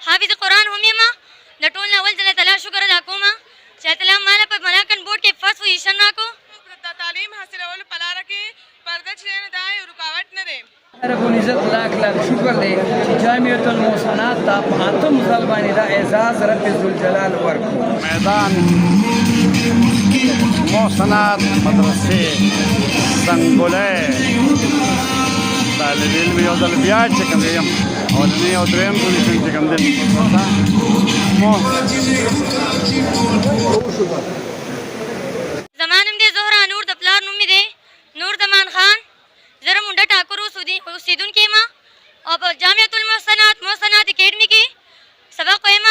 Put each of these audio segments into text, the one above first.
حافظ قرآن هم یم. د ټول نه اول ځل تعالی شکر ادا کوم چې تعالی ماله په ملاکن بورډ کې فرست پوزیشن راکړو. د تعلیم حاصلولو په لاره کې پرده چې دی دا یو رکاوټ نه دی. رب العزت لاکھ لاکھ شکر دی چې جامعة المحسنات ته په اتم سال باندې دا اعزاز رب ذوالجلال ورکړو. میدان محسنات مدرسې سنګولۍ طالب علم یو ځل بیا چې کوم یم اولنی او دریم پوزیشن چې کوم دی زما نوم دی زهره نور، د پلار نوم مې دی نور زمان خان. زه رمونډه ټاکور اوسېدونکی یم او په جامعة المحسنات اکیډمي کې سبق وایم،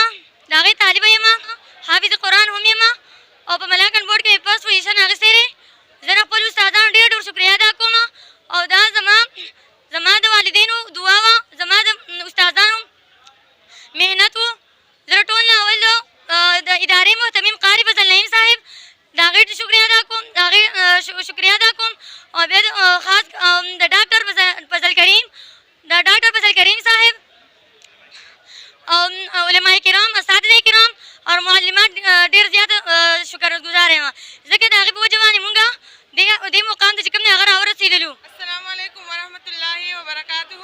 د هغې طالبه یم. حافظ قرآن هم یم او په ملاکن بورډ کې فرست پوزیشن اخیستی دی. زه د خپلو استادانو ډېر ډېر شکریه ادا کوم او دا زما د والدینو دعا وه، زما د استادانو محنت و. زه د ټول نه اول د ادارې محتمیم قاري فضل نعیم صاحب د هغې شکریه ادا کوم او بیا خاص د ډاکټر فضل کریم صاحب او علماء کرام، اساتذه کرام او معلمات ډېر زیات شکرګزار یم، ځکه د هغې په وجه باندې مونږ دې مقام ته چې کوم دی هغه راورسېدلو. السلام علیکم ورحمت الله وبرکاته.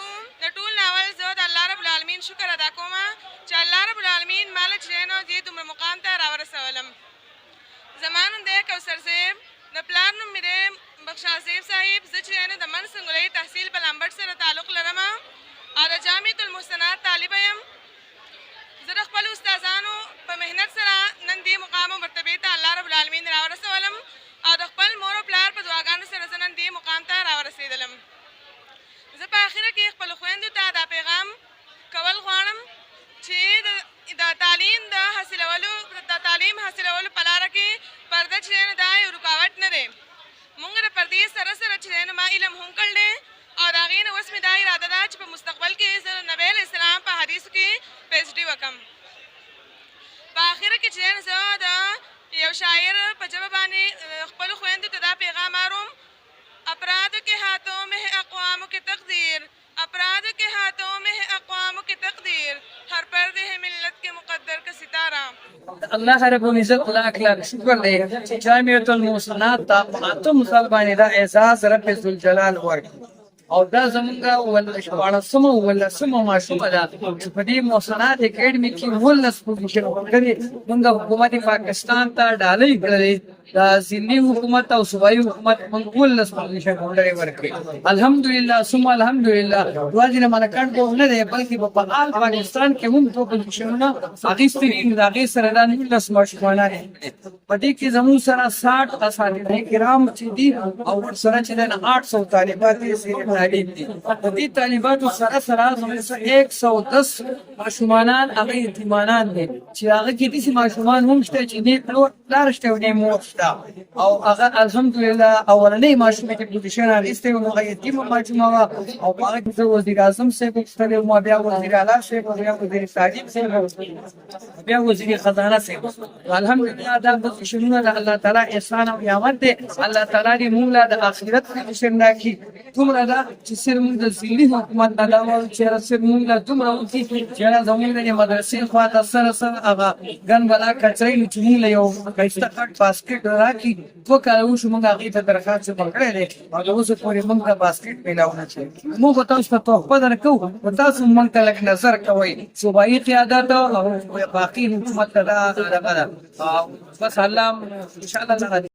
د ټول نه اول زه د الله رب العالمین شکر ادا کوم چې الله رب العالمین ماله چې دی نو دې دومره مقام ته راورسولم. زما نوم دی کوثر صاحب، د پلار نوم مې دی بخشال صاحب. زه چې دی نو د من سنګولۍ تحصیل په لامبټ سره تعلق لرم او د جامعة المحسنات طالبه یم. زه د خپلو استادانو په محنت سره نن دې مقام او مرتبې ته الله رب العالمین راورسولم او د خپل مور او پلار په دعاګانو سره زه نن دې مقام ته راورسېدلم. زه په اخره کې خپلو خویندو ته دا پیغام کول غواړم چې د تعلیم حاصلولو په لاره کې پرده چې دی نو دا یو رکاوټ نه دی. مونږ د پردې سره چې دی نو ما علم هم کړی دی او د هغې نه اوس مې دا اراده ده چې په مستقبل کې زه د نبی علیه السلام په حدیثو کې PhD وکړم. په اخره کې چې دی نو زه د یو شاعر په ژبه باندې خپلو خویندو ته دا پیغام اروم: افرادو کے ہاتھوں میں ہے اقواموں کی تقدیر، افرادو کے ہاتھوں میں ہے اقواموں کی تقدیر، ہر پردے ہے ملت کے مقدر کا ستارہ. الله رب العزت لاکھ لاکھ شکر دی چې جامعة المحسنات ته په اتم سال باندې دا اعزاز رب ذوالجلال ورکړو. او دا زمونږ ولسمه ماشومه ده چې په دې محسنات اکیډمي کې 19 پوزیشن ورکړي. مونږ حکومت پاکستان ته ډالۍ کړلې، دا ضلعي حکومت او صوبایي حکومت مونږ 19 پوزیشن ورکړي. الحمدلله ثم الحمدلله. یوازې د ملکان کوم نه دی بلکې په فعال پاکستان کې هم څو پوزیشنونه اخیستي دي. د هغې سره دا 19 ماشومان دي. په دې کې زموږ سره 60 اساتذه کرام چې دي او ورسره چې دی 800 طالبات یې تعلیم دي. د دې طالباتو سره زموږ 110 ماشومانان هغه یتیمانان دي چې هغه کې داسې ماشومان هم شته چې نه پلار شته او نه مور شته او هغه الحمدلله اولنۍ ماشومه کې پوزیشن اخیستی و. هغه یتیمه ماشومه وه او په هغه کې زه وزیر اعظم صاحب ایستلی وم، بیا وزیر اعلی صاحب، بیا وزیر تعلیم صاحب، بیا وزیر خزانه صاحب. الحمدلله دا پوزیشنونه د الله تعالی احسان او نعمت دی. الله تعالی دې موږ له د آخرت پوزیشن راکړي. دومره ده چې صرف موږ د ضلعي حکومت نه دا وایو چې صرف موږ له دومره وکړي چې زموږ د مدرسې خواته سره هغه ګن بلا کچرۍ چې موږ له یو ښایسته غټ باسکټ راکړي. 2 کاله وشو موږ هغې ته درخواست ورکړی دی او د اوسه پورې موږ ته باسکټ میلاو نه شوی. موږ به تاسو ته تحفه درکوو خو تاسو موږ ته لږ نظر کوئ. صوبایي قیادت او باقي حکومت ته دا دغه ده. بس الله انشاءالله